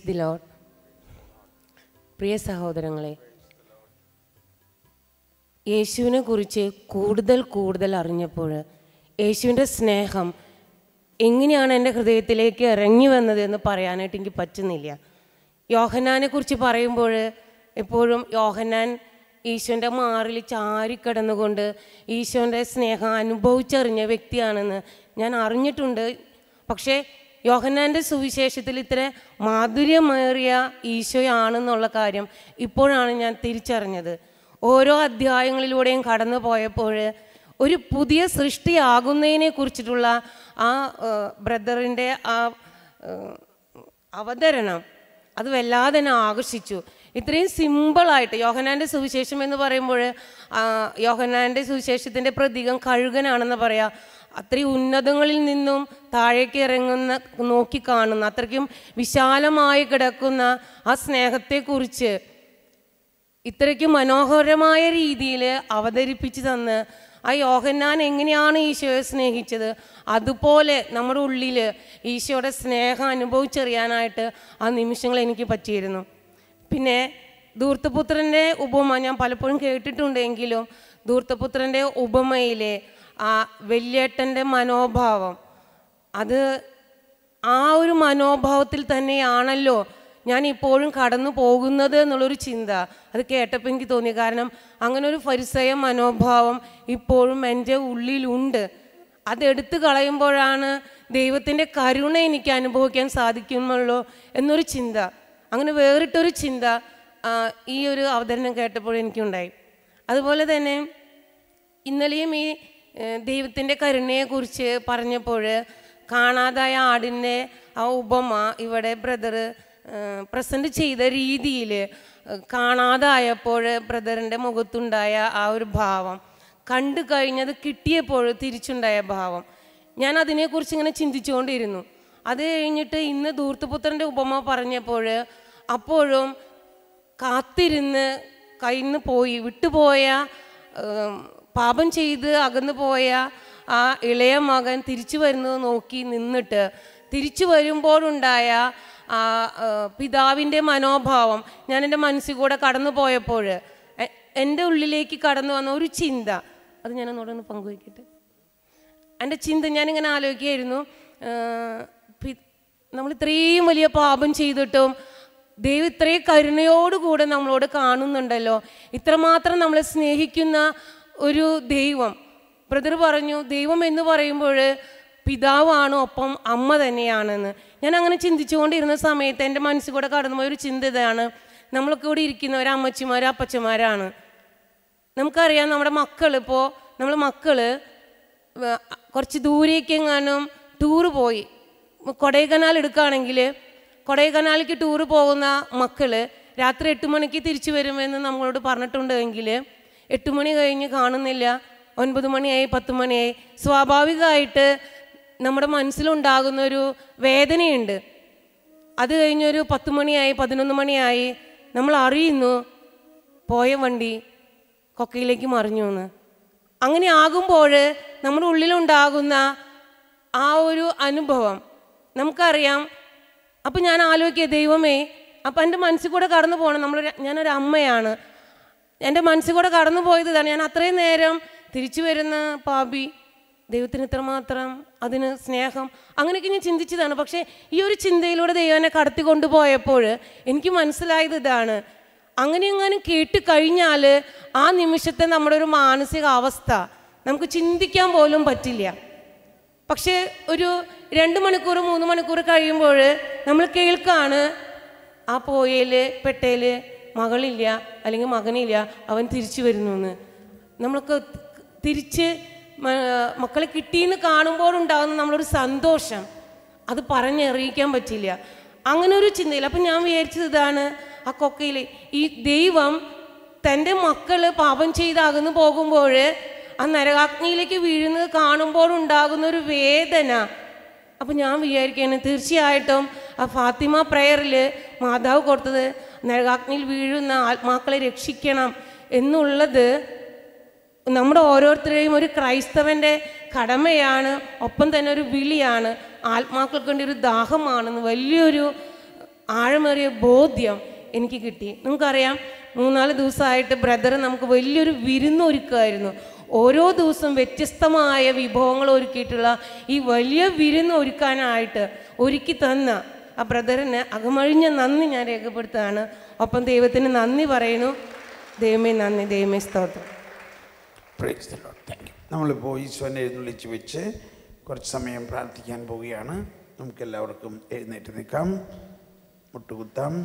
Praise the Lord. പ്രിയ സഹോദരങ്ങളെ, യേശുവിനെ കുറിച്ച് കൂടുതൽ അറിഞ്ഞപ്പോൾ യേശുവിൻ്റെ സ്നേഹം എങ്ങനെയാണ് എൻ്റെ ഹൃദയത്തിലേക്ക് ഇറങ്ങി വന്നത് എന്ന് പറയാനായിട്ട് എനിക്ക് പറ്റുന്നില്ല. യോഹന്നാനെ കുറിച്ച് പറയുമ്പോൾ എപ്പോഴും യോഹന്നാൻ ഈശോൻ്റെ മാറിൽ ചാരിക്കിടന്നുകൊണ്ട് ഈശോൻ്റെ സ്നേഹം അനുഭവിച്ചറിഞ്ഞ വ്യക്തിയാണെന്ന് ഞാൻ അറിഞ്ഞിട്ടുണ്ട്. പക്ഷേ യോഹന്നാൻ്റെ സുവിശേഷത്തിൽ ഇത്ര മാധുര്യമേറിയ ഈശോയാണെന്നുള്ള കാര്യം ഇപ്പോഴാണ് ഞാൻ തിരിച്ചറിഞ്ഞത്. ഓരോ അധ്യായങ്ങളിലൂടെയും കടന്നു പോയപ്പോൾ ഒരു പുതിയ സൃഷ്ടിയാകുന്നതിനെ കുറിച്ചിട്ടുള്ള ആ ബ്രദറിൻ്റെ ആ അവതരണം അത് വല്ലാതെ എന്നെ ആകർഷിച്ചു. ഇത്രയും സിമ്പിളായിട്ട് യോഹന്നാൻ്റെ സുവിശേഷം എന്ന് പറയുമ്പോൾ യോഹന്നാൻ്റെ സുവിശേഷത്തിൻ്റെ പ്രതീകം കഴുകനാണെന്ന് പറയാം. അത്രയും ഉന്നതങ്ങളിൽ നിന്നും താഴേക്ക് ഇറങ്ങുന്ന നോക്കിക്കാണുന്ന അത്രയ്ക്കും വിശാലമായി കിടക്കുന്ന ആ സ്നേഹത്തെക്കുറിച്ച് ഇത്രയ്ക്കും മനോഹരമായ രീതിയിൽ അവതരിപ്പിച്ച് തന്ന് ആ യോഹന്നാൻ എങ്ങനെയാണ് ഈശോയെ സ്നേഹിച്ചത് അതുപോലെ നമ്മുടെ ഉള്ളിൽ ഈശോയുടെ സ്നേഹം അനുഭവിച്ചറിയാനായിട്ട് ആ നിമിഷങ്ങൾ എനിക്ക് പറ്റിയിരുന്നു. പിന്നെ ധൂർത്തപുത്രൻ്റെ ഉപമ ഞാൻ പലപ്പോഴും കേട്ടിട്ടുണ്ടെങ്കിലും ധൂർത്തപുത്രൻ്റെ ഉപമയിലെ ആ വലിയേട്ടൻ്റെ മനോഭാവം, അത് ആ ഒരു മനോഭാവത്തിൽ തന്നെയാണല്ലോ ഞാൻ ഇപ്പോഴും കടന്നു പോകുന്നത് എന്നുള്ളൊരു ചിന്ത അത് കേട്ടപ്പോൾ എനിക്ക് തോന്നി. കാരണം അങ്ങനെ ഒരു ഫരിസേയ മനോഭാവം ഇപ്പോഴും എൻ്റെ ഉള്ളിലുണ്ട്. അതെടുത്ത് കളയുമ്പോഴാണ് ദൈവത്തിൻ്റെ കരുണ എനിക്ക് അനുഭവിക്കാൻ സാധിക്കുന്നുള്ളൂ എന്നൊരു ചിന്ത, അങ്ങനെ വേറിട്ടൊരു ചിന്ത ഈ ഒരു അവതരണം കേട്ടപ്പോൾ എനിക്കുണ്ടായി. അതുപോലെ തന്നെ ഇന്നലെയും ഈ ദൈവത്തിൻ്റെ കരുണയെക്കുറിച്ച് പറഞ്ഞപ്പോൾ കാണാതായ ആടിൻ്റെ ആ ഉപമ ഇവിടെ ബ്രദർ പ്രസൻറ്റ് ചെയ്ത രീതിയിൽ കാണാതായപ്പോൾ ബ്രദറിൻ്റെ മുഖത്തുണ്ടായ ആ ഒരു ഭാവം, കണ്ടു കഴിഞ്ഞത് കിട്ടിയപ്പോൾ തിരിച്ചുണ്ടായ ഭാവം, ഞാൻ അതിനെക്കുറിച്ച് ഇങ്ങനെ ചിന്തിച്ചുകൊണ്ടിരുന്നു. അത് കഴിഞ്ഞിട്ട് ഇന്ന് ധൂർത്തപുത്രൻ്റെ ഉപമ പറഞ്ഞപ്പോൾ അപ്പോഴും കാത്തിരുന്ന് കയ്യിൽ നിന്ന് പോയി വിട്ടുപോയ പാപം ചെയ്ത് അകന്നു പോയ ആ ഇളയ മകൻ തിരിച്ചു വരുന്നത് നോക്കി നിന്നിട്ട് തിരിച്ചു വരുമ്പോഴുണ്ടായ ആ പിതാവിൻ്റെ മനോഭാവം ഞാൻ എൻ്റെ മനസ്സിൽ കൂടെ കടന്നു പോയപ്പോൾ എൻ്റെ ഉള്ളിലേക്ക് കടന്നു വന്ന ഒരു ചിന്ത അത് ഞാൻ ഒന്നുകൂടെ പങ്കുവയ്ക്കട്ടെ. എൻ്റെ ചിന്ത ഞാനിങ്ങനെ ആലോചിക്കുകയായിരുന്നു, നമ്മൾ ഇത്രയും വലിയ പാപം ചെയ്തിട്ടും ദൈവം ഇത്രയും കരുണയോടുകൂടെ നമ്മളോട് കാണുന്നുണ്ടല്ലോ, ഇത്രമാത്രം നമ്മളെ സ്നേഹിക്കുന്ന ഒരു ദൈവം. ബ്രദർ പറഞ്ഞു ദൈവം എന്ന് പറയുമ്പോൾ പിതാവാണ്, ഒപ്പം അമ്മ തന്നെയാണെന്ന്. ഞാൻ അങ്ങനെ ചിന്തിച്ചുകൊണ്ടിരുന്ന സമയത്ത് എൻ്റെ മനസ്സിൽ കൂടെ കടന്നു പോയൊരു ചിന്ത ഇതാണ്, നമ്മളൊക്കെ ഇവിടെ ഇരിക്കുന്നവർ അമ്മച്ചിമാർ അപ്പച്ചമാരാണ്. നമുക്കറിയാം നമ്മുടെ മക്കൾ, ഇപ്പോൾ നമ്മൾ മക്കൾ കുറച്ച് ദൂരേക്കെങ്ങാനും ടൂറ് പോയി, കൊടൈക്കനാൽ എടുക്കുകയാണെങ്കിൽ കൊടൈക്കനാലിലേക്ക് ടൂറ് പോകുന്ന മക്കൾ രാത്രി 8 മണിക്ക് തിരിച്ചു വരുമെന്ന് നമ്മളോട് പറഞ്ഞിട്ടുണ്ടെങ്കിൽ 8 മണി കഴിഞ്ഞ് കാണുന്നില്ല, 9 മണിയായി 10 മണിയായി, സ്വാഭാവികമായിട്ട് നമ്മുടെ മനസ്സിലുണ്ടാകുന്നൊരു വേദനയുണ്ട്. അത് കഴിഞ്ഞൊരു 10 മണിയായി 11 മണിയായി നമ്മൾ അറിയുന്നു പോയ വണ്ടി കൊക്കയിലേക്ക് മറിഞ്ഞു എന്ന്. അങ്ങനെ ആകുമ്പോൾ നമ്മുടെ ഉള്ളിലുണ്ടാകുന്ന ആ ഒരു അനുഭവം നമുക്കറിയാം. അപ്പം ഞാൻ ആലോചിക്കുക, ദൈവമേ, അപ്പം എൻ്റെ മനസ്സിൽ കൂടെ കടന്നു പോകണം, ഞാനൊരു അമ്മയാണ്, എൻ്റെ മനസ്സിൽ കൂടെ കടന്നു പോയത് ഇതാണ്, ഞാൻ അത്രയും നേരം തിരിച്ചു വരുന്ന പാപി, ദൈവത്തിന് ഇത്രമാത്രം അതിന് സ്നേഹം, അങ്ങനെയൊക്കെ ഞാൻ ചിന്തിച്ചതാണ്. പക്ഷേ ഈ ഒരു ചിന്തയിലൂടെ ദൈവം എന്നെ കടത്തി കൊണ്ടുപോയപ്പോൾ എനിക്ക് മനസ്സിലായത് ഇതാണ്, അങ്ങനെ കേട്ട് കഴിഞ്ഞാൽ ആ നിമിഷത്തെ നമ്മുടെ ഒരു മാനസിക അവസ്ഥ നമുക്ക് ചിന്തിക്കാൻ പോലും പറ്റില്ല. പക്ഷേ ഒരു 2 മണിക്കൂർ 3 മണിക്കൂർ കഴിയുമ്പോൾ നമ്മൾ കേൾക്കാണ് ആ പോയേൽ പെട്ടേൽ മകളില്ല അല്ലെങ്കിൽ മകനില്ല, അവൻ തിരിച്ചു വരുന്നു എന്ന്. നമ്മൾക്ക് തിരിച്ച് മക്കളെ കിട്ടിയെന്ന് കാണുമ്പോഴുണ്ടാകുന്ന നമ്മളൊരു സന്തോഷം അത് പറഞ്ഞറിയിക്കാൻ പറ്റില്ല. അങ്ങനെ ഒരു ചിന്തയിൽ അപ്പം ഞാൻ വിചാരിച്ചത് ഇതാണ്, ആ കൊക്കയിൽ ഈ ദൈവം തൻ്റെ മക്കൾ പാപം ചെയ്താകുന്നു പോകുമ്പോൾ ആ നരകാഗ്നിയിലേക്ക് വീഴുന്നത് കാണുമ്പോഴുണ്ടാകുന്ന ഒരു വേദന. അപ്പം ഞാൻ വിചാരിക്കുകയാണ്, തീർച്ചയായിട്ടും ആ ഫാത്തിമ പ്രയറിൽ മാതാവ് കൊടുത്തത് നരകാഗ്നിയിൽ വീഴുന്ന ആത്മാക്കളെ രക്ഷിക്കണം എന്നുള്ളത് നമ്മുടെ ഓരോരുത്തരെയും ഒരു ക്രൈസ്തവൻ്റെ കടമയാണ്, ഒപ്പം തന്നെ ഒരു വിളിയാണ്, ആത്മാക്കൾക്ക് വേണ്ടി ഒരു ദാഹമാണെന്ന് വലിയൊരു ആഴമേറിയ ബോധ്യം എനിക്ക് കിട്ടി. നിങ്ങൾക്കറിയാം, 3-4 ദിവസമായിട്ട് ബ്രദർ നമുക്ക് വലിയൊരു വിരുന്നൊരുക്കുമായിരുന്നു. ഓരോ ദിവസവും വ്യത്യസ്തമായ വിഭവങ്ങൾ ഒരുക്കിയിട്ടുള്ള ഈ വലിയ വിരുന്ന് ഒരുക്കി തന്ന ആ ബ്രദറിന് അകമഴിഞ്ഞ നന്ദി ഞാൻ രേഖപ്പെടുത്തുകയാണ്. ഒപ്പം ദൈവത്തിന് നന്ദി പറയുന്നു. ദൈവമേ നന്ദി, ദൈവമേ സ്തോത്രം. നമ്മളിപ്പോൾ ഈശോനെ എഴുന്നള്ളിച്ച് വെച്ച് കുറച്ച് സമയം പ്രാർത്ഥിക്കാൻ പോവുകയാണ്. നമുക്കെല്ലാവർക്കും എഴുന്നേറ്റ് നിൽക്കാം, മുട്ടുകുത്താം.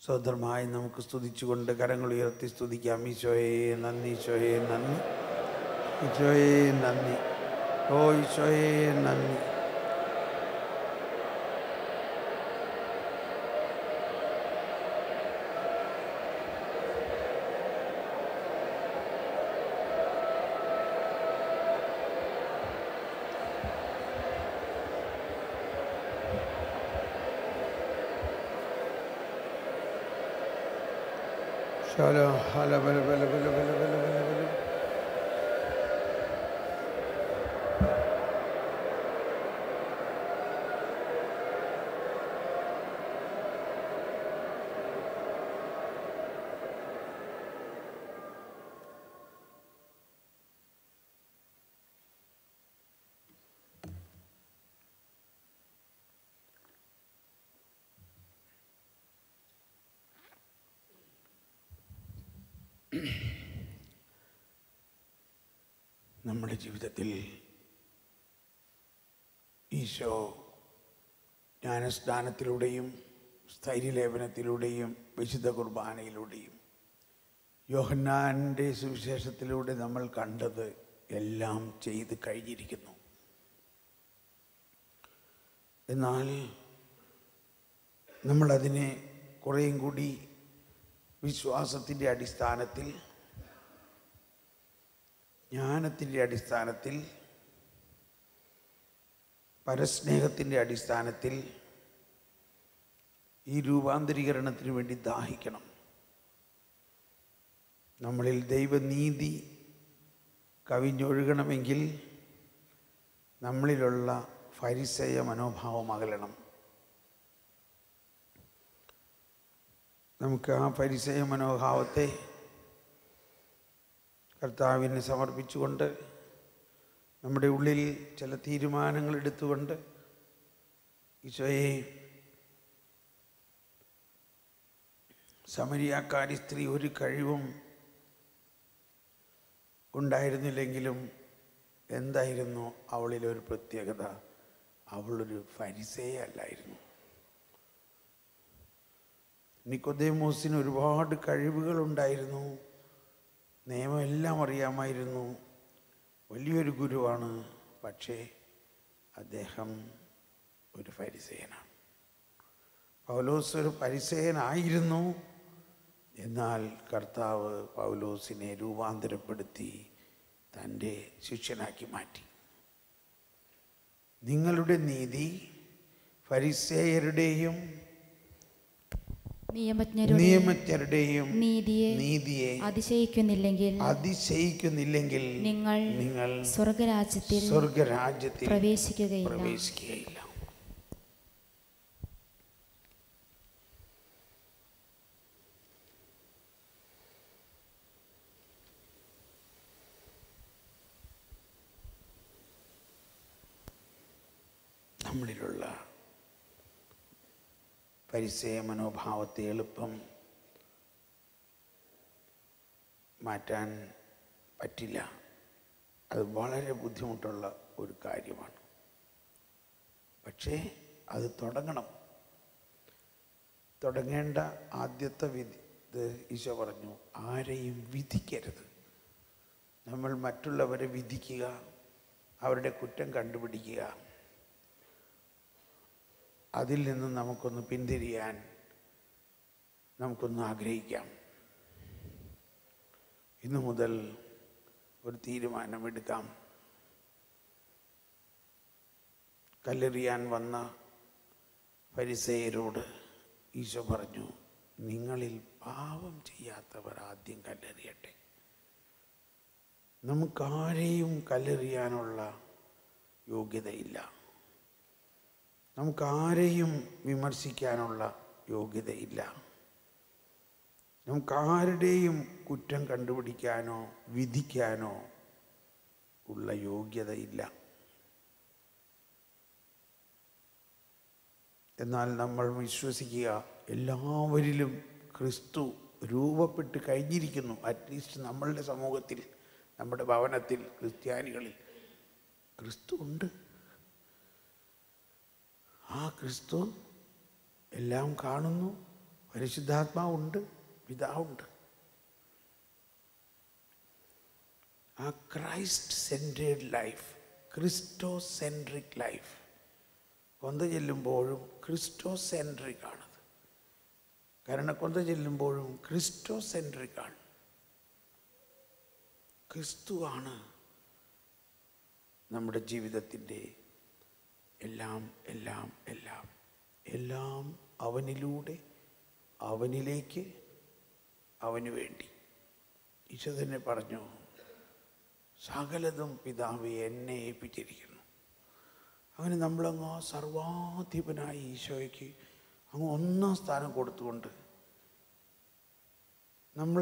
സ്വതന്ത്രമായി നമുക്ക് സ്തുതിച്ചുകൊണ്ട് കരങ്ങൾ ഉയർത്തി സ്തുതിക്കാം. ഈശോയെ നന്ദി, ഈശോയെ നന്ദി, ഈശോയെ നന്ദി, ഓ ഈശോയെ നന്ദി. Shala, hala, bala, bala, bala, bala, bala, bala, bala. നമ്മുടെ ജീവിതത്തിൽ ഈശോ ജ്ഞാനസ്നാനത്തിലൂടെയും സ്ഥൈര്യലേപനത്തിലൂടെയും വിശുദ്ധ കുർബാനയിലൂടെയും യോഹന്നാൻ്റെ സുവിശേഷത്തിലൂടെ നമ്മൾ കണ്ടത് എല്ലാം ചെയ്ത് കഴിഞ്ഞിരിക്കുന്നു. എന്നാൽ നമ്മളതിനെ കുറേയും കൂടി വിശ്വാസത്തിൻ്റെ അടിസ്ഥാനത്തിൽ, ജ്ഞാനത്തിൻ്റെ അടിസ്ഥാനത്തിൽ, പരസ്നേഹത്തിൻ്റെ അടിസ്ഥാനത്തിൽ ഈ രൂപാന്തരീകരണത്തിന് വേണ്ടി ദാഹിക്കണം. നമ്മളിൽ ദൈവനീതി കവിഞ്ഞൊഴുകണമെങ്കിൽ നമ്മളിലുള്ള ഫരിസേയ മനോഭാവം അകലണം. നമുക്ക് ആ ഫരിസേയ മനോഭാവത്തെ കർത്താവിനെ സമർപ്പിച്ചുകൊണ്ട് നമ്മുടെ ഉള്ളിൽ ചില തീരുമാനങ്ങൾ എടുത്തുകൊണ്ട് ഈശോയെ, സമരിയാക്കാരി സ്ത്രീ ഒരു കഴിവും ഉണ്ടായിരുന്നില്ലെങ്കിലും എന്തായിരുന്നു അവളിലൊരു പ്രത്യേകത? അവളൊരു ഫരിസേയ അല്ലായിരുന്നു. നിക്കോദേമോസിന് ഒരുപാട് കഴിവുകളുണ്ടായിരുന്നു, നിയമം എല്ലാം അറിയാമായിരുന്നു, വലിയൊരു ഗുരുവാണ്. പക്ഷേ അദ്ദേഹം ഒരു ഫരിസേയനാണ്. പൗലോസ് ഒരു ഫരിസേയനായിരുന്നു. എന്നാൽ കർത്താവ് പൗലോസിനെ രൂപാന്തരപ്പെടുത്തി തൻ്റെ ശിഷ്യനാക്കി മാറ്റി. നിങ്ങളുടെ നീതി ഫരിസേയരുടെയും നിയമജ്ഞരുടെയും നീതിയെ അതിശയിക്കുന്നില്ലെങ്കിൽ നിങ്ങൾ സ്വർഗരാജ്യത്തിൽ പ്രവേശിക്കുകയില്ല. നമ്മളിലുള്ള പരിസയ മനോഭാവത്തെ എളുപ്പം മാറ്റാൻ പറ്റില്ല. അത് വളരെ ബുദ്ധിമുട്ടുള്ള ഒരു കാര്യമാണ്. പക്ഷേ അത് തുടങ്ങേണ്ട ആദ്യത്തെ വിധി ഈശോ പറഞ്ഞു, ആരെയും വിധിക്കരുത്. നമ്മൾ മറ്റുള്ളവരെ വിധിക്കുക, അവരുടെ കുറ്റം കണ്ടുപിടിക്കുക, അതിൽ നിന്ന് നമുക്കൊന്ന് പിന്തിരിയാൻ നമുക്കൊന്ന് ആഗ്രഹിക്കാം. ഇന്നു മുതൽ ഒരു തീരുമാനമെടുക്കാം. കല്ലെറിയാൻ വന്ന ഫരിസേയരോട് ഈശോ പറഞ്ഞു, നിങ്ങളിൽ പാപം ചെയ്യാത്തവർ ആദ്യം കല്ലെറിയട്ടെ. നമുക്കാരെയും കല്ലെറിയാനുള്ള യോഗ്യതയില്ല. നമുക്കാരെയും വിമർശിക്കാനുള്ള യോഗ്യതയില്ല. നമുക്കാരുടെയും കുറ്റം കണ്ടുപിടിക്കാനോ വിധിക്കാനോ ഉള്ള യോഗ്യതയില്ല. എന്നാൽ നമ്മൾ വിശ്വസിക്കുക, എല്ലാവരിലും ക്രിസ്തു രൂപപ്പെട്ട് കഴിഞ്ഞിരിക്കുന്നു. അറ്റ്ലീസ്റ്റ് നമ്മളുടെ സമൂഹത്തിൽ, നമ്മുടെ ഭവനത്തിൽ, ക്രിസ്ത്യാനികളിൽ ക്രിസ്തു ഉണ്ട്. ആ ക്രിസ്തു എല്ലാം കാണുന്നു. പരിശുദ്ധാത്മാവുണ്ട്, പിതാവുണ്ട്. ആ Christ centred life, christocentric life, കൊന്ത ചെല്ലുമ്പോഴും ക്രിസ്റ്റോ സെൻട്രിക് ആണത്. കരുണക്കൊന്ത ചെല്ലുമ്പോഴും ക്രിസ്റ്റോ സെൻട്രിക് ആണ്. ക്രിസ്തുവാണ് നമ്മുടെ ജീവിതത്തിൻ്റെ എല്ലാം എല്ലാം എല്ലാം എല്ലാം. അവനിലൂടെ, അവനിലേക്ക്, അവന് വേണ്ടി. ഈശോ തന്നെ പറഞ്ഞു, സകലതും പിതാവേ എന്നെ ഏൽപ്പിച്ചിരിക്കുന്നു. അങ്ങനെ നമ്മളങ്ങ് സർവാധിപനായ ഈശോയ്ക്ക് അങ്ങ് ഒന്നാം സ്ഥാനം കൊടുത്തുകൊണ്ട് നമ്മൾ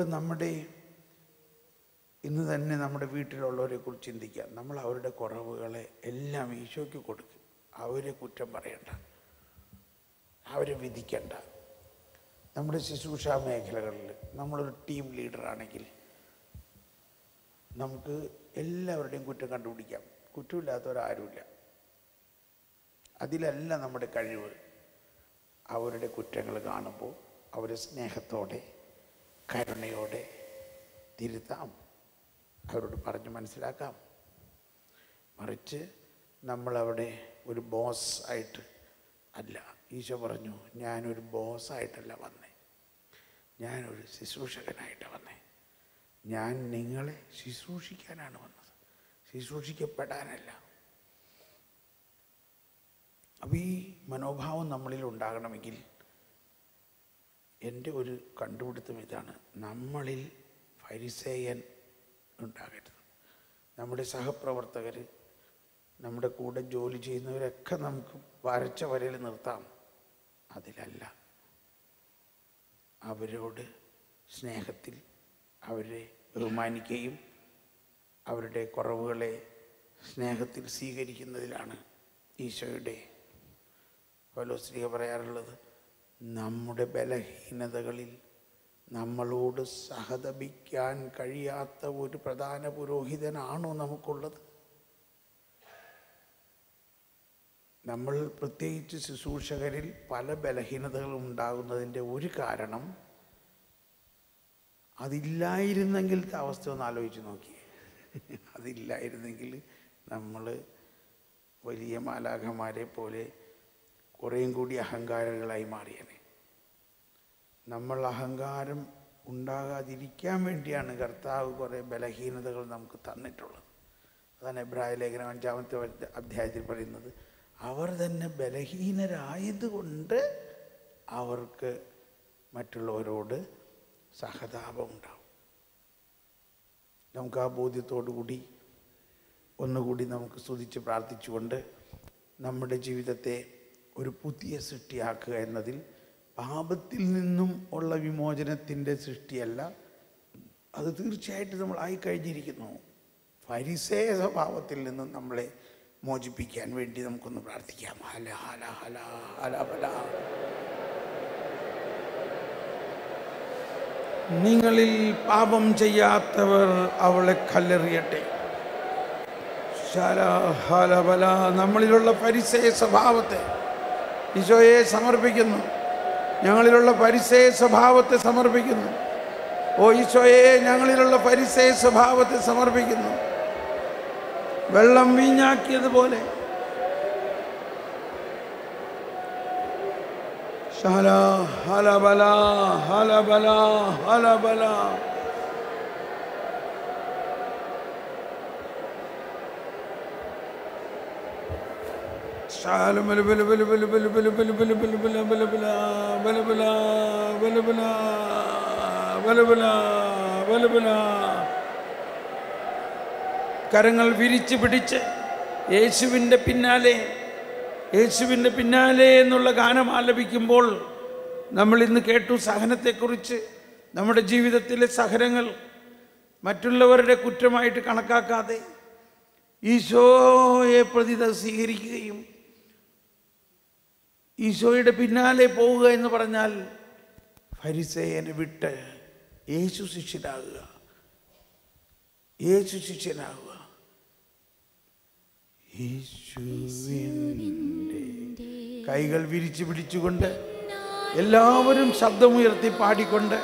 ഇന്ന് തന്നെ നമ്മുടെ വീട്ടിലുള്ളവരെ കുറിച്ച് ചിന്തിക്കാം. നമ്മൾ അവരുടെ കുറവുകളെ എല്ലാം ഈശോയ്ക്ക് കൊടുക്കും. അവരെ കുറ്റം പറയണ്ട, അവരെ വിധിക്കണ്ട. നമ്മുടെ ശുശ്രൂഷ മേഖലകളിൽ നമ്മളൊരു ടീം ലീഡറാണെങ്കിൽ നമുക്ക് എല്ലാവരുടെയും കുറ്റം കണ്ടുപിടിക്കാം. കുറ്റമില്ലാത്തവരാരുമില്ല. അതിലല്ല നമ്മുടെ കഴിവ്. അവരുടെ കുറ്റങ്ങൾ കാണുമ്പോൾ അവരെ സ്നേഹത്തോടെ, കരുണയോടെ തിരുത്താം, അവരോട് പറഞ്ഞ് മനസ്സിലാക്കാം. മറിച്ച് നമ്മളവിടെ ഒരു ബോസ് ആയിട്ട് അല്ല. ഈശോ പറഞ്ഞു, ഞാനൊരു ബോസായിട്ടല്ല വന്നേ, ഞാനൊരു ശുശ്രൂഷകനായിട്ട് വന്നേ. ഞാൻ നിങ്ങളെ ശുശ്രൂഷിക്കാനാണ് വന്നത്, ശുശ്രൂഷിക്കപ്പെടാനല്ല. അപ്പോൾ ഈ മനോഭാവം നമ്മളിൽ ഉണ്ടാകണമെങ്കിൽ എൻ്റെ ഒരു കണ്ടുപിടുത്തം ഇതാണ്: നമ്മളിൽ ഫരിസേയൻ ഉണ്ടാകരുത്. നമ്മുടെ സഹപ്രവർത്തകർ, നമ്മുടെ കൂടെ ജോലി ചെയ്യുന്നവരൊക്കെ നമുക്ക് വരച്ച വരയിൽ നിർത്താം. അതിലല്ല. അവരോട് സ്നേഹത്തിൽ അവരെ ബഹുമാനിക്കുകയും അവരുടെ കുറവുകളെ സ്നേഹത്തിൽ സ്വീകരിക്കുന്നതിലാണ് ഈശോയുടെ പൗലോസ്ലീഹ പറയാറുള്ളത്, നമ്മുടെ ബലഹീനതകളിൽ നമ്മളോട് സഹതപിക്കാൻ കഴിയാത്ത ഒരു പ്രധാന പുരോഹിതനാണോ നമുക്കുള്ളത്? നമ്മൾ പ്രത്യേകിച്ച് ശുശ്രൂഷകരിൽ പല ബലഹീനതകളും ഉണ്ടാകുന്നതിൻ്റെ ഒരു കാരണം, അതില്ലായിരുന്നെങ്കിലത്തെ അവസ്ഥ ഒന്ന് ആലോചിച്ച് നോക്കിയേ. അതില്ലായിരുന്നെങ്കിൽ നമ്മൾ വലിയ മാലാഖമാരെ പോലെ കുറേയും കൂടി അഹങ്കാരികളായി മാറിയനെ. നമ്മൾ അഹങ്കാരം ഉണ്ടാകാതിരിക്കാൻ വേണ്ടിയാണ് കർത്താവ് കുറേ ബലഹീനതകൾ നമുക്ക് തന്നിട്ടുള്ളത്. അതാണ് എബ്രായ ലേഖനം 5-ാമത്തെ അധ്യായത്തിൽ പറയുന്നത്, അവർ തന്നെ ബലഹീനരായതുകൊണ്ട് അവർക്ക് മറ്റുള്ളവരോട് സഹതാപം ഉണ്ടാവും. നമുക്ക് ആ ബോധ്യത്തോടു കൂടി ഒന്നുകൂടി നമുക്ക് സ്തുതിച്ച് പ്രാർത്ഥിച്ചുകൊണ്ട് നമ്മുടെ ജീവിതത്തെ ഒരു പുതിയ സൃഷ്ടിയാക്കുക എന്നതിൽ പാപത്തിൽ നിന്നും ഉള്ള വിമോചനത്തിൻ്റെ സൃഷ്ടിയല്ല, അത് തീർച്ചയായിട്ടും നമ്മൾ ആയിക്കഴിഞ്ഞിരിക്കുന്നു. ഫരിസേയ സ്വഭാവത്തിൽ നിന്നും നമ്മളെ മോചിപ്പിക്കാൻ വേണ്ടി നമുക്കൊന്ന് പ്രാർത്ഥിക്കാം. ഹല ഹല ഹല ഹല ഹല. നിങ്ങളിൽ പാപം ചെയ്യാത്തവർ അവളെ കല്ലെറിയട്ടെ. നമ്മളിലുള്ള ഫരിസേയ സ്വഭാവത്തെ ഈശോയെ സമർപ്പിക്കുന്നു. ഞങ്ങളിലുള്ള ഫരിസേയ സ്വഭാവത്തെ സമർപ്പിക്കുന്നു. ഓ ഈശോയെ, ഞങ്ങളിലുള്ള ഫരിസേയ സ്വഭാവത്തെ സമർപ്പിക്കുന്നു. വെള്ളം വീഞ്ഞാക്കിയതുപോലെ ഹല ഹലബല ഹലബല ഹലബല. കരങ്ങൾ വിരിച്ചു പിടിച്ച് യേശുവിൻ്റെ പിന്നാലെ എന്നുള്ള ഗാനം ആലപിക്കുമ്പോൾ നമ്മൾ ഇന്ന് കേട്ടു സഹനത്തെക്കുറിച്ച്. നമ്മുടെ ജീവിതത്തിലെ സഹനങ്ങൾ മറ്റുള്ളവരുടെ കുറ്റമായിട്ട് കണക്കാക്കാതെ ഈശോയെ പ്രതി സ്വീകരിക്കുകയും ഈശോയുടെ പിന്നാലെ പോവുക എന്ന് പറഞ്ഞാൽ ഫരിസേയനെ വിട്ട് യേശു ശിഷ്യനാകുക. യേശുവിൻ്റെ കൈകൾ വിരിച്ചു പിടിച്ചുകൊണ്ട് എല്ലാവരും ശബ്ദമുയർത്തി പാടിക്കൊണ്ട്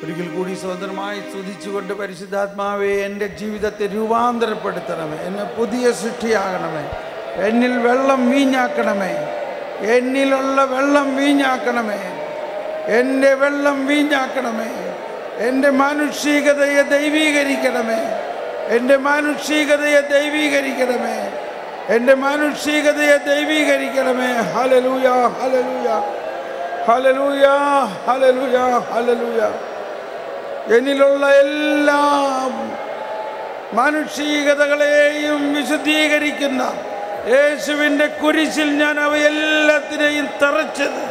ഒരിക്കൽ കൂടി സ്വതന്ത്രമായി സ്തുതിച്ചുകൊണ്ട് പരിശുദ്ധാത്മാവേ, എൻ്റെ ജീവിതത്തെ രൂപാന്തരപ്പെടുത്തണമേ, എന്നെ പുതിയ സൃഷ്ടിയാകണമേ, എന്നിൽ വെള്ളം വീഞ്ഞാക്കണമേ, എന്നിലുള്ള വെള്ളം വീഞ്ഞാക്കണമേ, എൻ്റെ വെള്ളം വീഞ്ഞാക്കണമേ, എൻ്റെ മാനുഷികതയെ ദൈവീകരിക്കണമേ, എൻ്റെ മാനുഷികതയെ ദൈവീകരിക്കണമേ, എൻ്റെ മാനുഷികതയെ ദൈവീകരിക്കണമേ. ഹല്ലേലൂയ ഹല്ലേലൂയ ഹല്ലേലൂയ ഹല്ലേലൂയ ഹല്ലേലൂയ. എന്നിലുള്ള എല്ലാ മാനുഷികതകളെയും വിശുദ്ധീകരിക്കുന്ന യേശുവിൻ്റെ കുരിശിൽ ഞാൻ അവയെല്ലാത്തിനെയും തറച്ചത്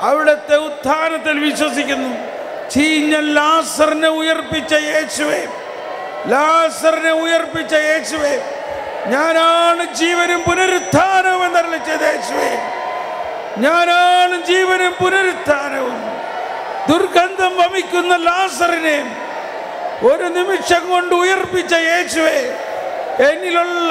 അവിടുത്തെ ഉത്ഥാനത്തിൽ വിശ്വസിക്കുന്നു. ചീഞ്ഞ ലാസറിനെ ഉയർപ്പിച്ച യേശുവേ, ലാസറിനെ ഉയർപ്പിച്ച യേശുവേ, ഞാനാണ് ജീവനും പുനരുത്ഥാനവും എന്നറിയിച്ചത് യേശുവേ, ഞാനാണ് ജീവനും പുനരുത്ഥാനവും. ദുർഗന്ധം വമിക്കുന്ന ലാസറിനെ ഒരു നിമിഷം കൊണ്ട് ഉയർപ്പിച്ച യേശുവേ, എന്നിലുള്ള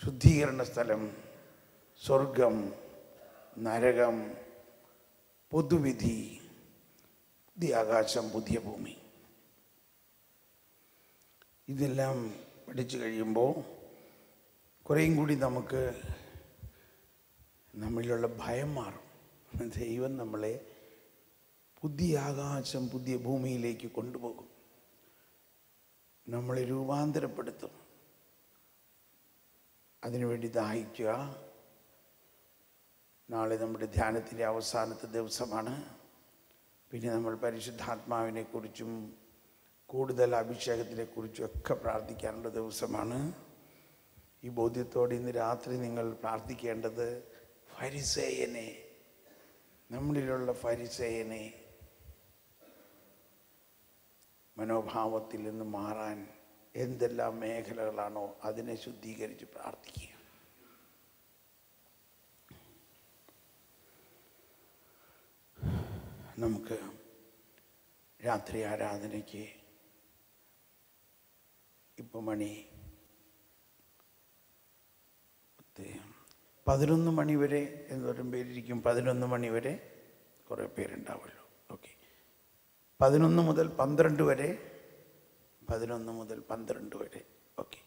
ശുദ്ധീകരണ സ്ഥലം, സ്വർഗം, നരകം, പൊതുവിധി, പുതിയ ആകാശം, പുതിയ ഭൂമി. ഇതെല്ലാം പഠിച്ചു കഴിയുമ്പോൾ കുറേയും കൂടി നമുക്ക് നമ്മളിലുള്ള ഭയം മാറും. ദൈവം നമ്മളെ പുതിയ ആകാശം, പുതിയ ഭൂമിയിലേക്ക് കൊണ്ടുപോകും, നമ്മളെ രൂപാന്തരപ്പെടുത്തും. അതിനുവേണ്ടി ദാഹിക്കുക. നാളെ നമ്മുടെ ധ്യാനത്തിൻ്റെ അവസാനത്തെ ദിവസമാണ്. പിന്നെ നമ്മൾ പരിശുദ്ധാത്മാവിനെക്കുറിച്ചും കൂടുതൽ അഭിഷേകത്തിനെക്കുറിച്ചും ഒക്കെ പ്രാർത്ഥിക്കാനുള്ള ദിവസമാണ്. ഈ ബോധ്യത്തോടെ ഇന്ന് രാത്രി നിങ്ങൾ പ്രാർത്ഥിക്കേണ്ടത് ഫരിസേയനെ, നമ്മളിലുള്ള ഫരിസേയനെ മനോഭാവത്തിൽ നിന്ന് മാറാൻ എന്തെല്ലാം മേഖലകളാണോ അതിനെ ശുദ്ധീകരിച്ച് പ്രാർത്ഥിക്കുക. നമുക്ക് രാത്രി ആരാധനയ്ക്ക് ഇപ്പം മണി 11 മണി വരെ എന്തോരം പേരിരിക്കും? 11 മണി വരെ കുറേ പേരുണ്ടാവുമല്ലോ. ഓക്കെ, 11 മുതൽ 12 വരെ, 11 മുതൽ 12 വരെ. ഓക്കെ,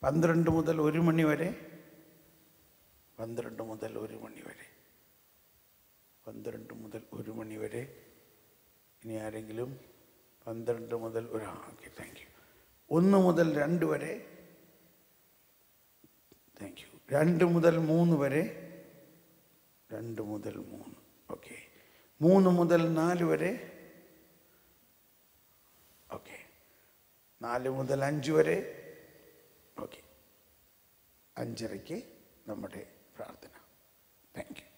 12 മുതൽ 1 മണി വരെ, 12 മുതൽ 1 മണി വരെ, 12 മുതൽ 1 മണി വരെ. ഇനി ആരെങ്കിലും 12 മുതൽ ഓക്കെ, താങ്ക് യു. 1 മുതൽ 2 വരെ, താങ്ക് യു. 2 മുതൽ 3 വരെ, 2 മുതൽ 3. ഓക്കെ, 3 മുതൽ 4 വരെ. ഓക്കെ, 4 മുതൽ 5 വരെ. ഓക്കെ, 5:30 നമ്മുടെ പ്രാർത്ഥന. Thank you.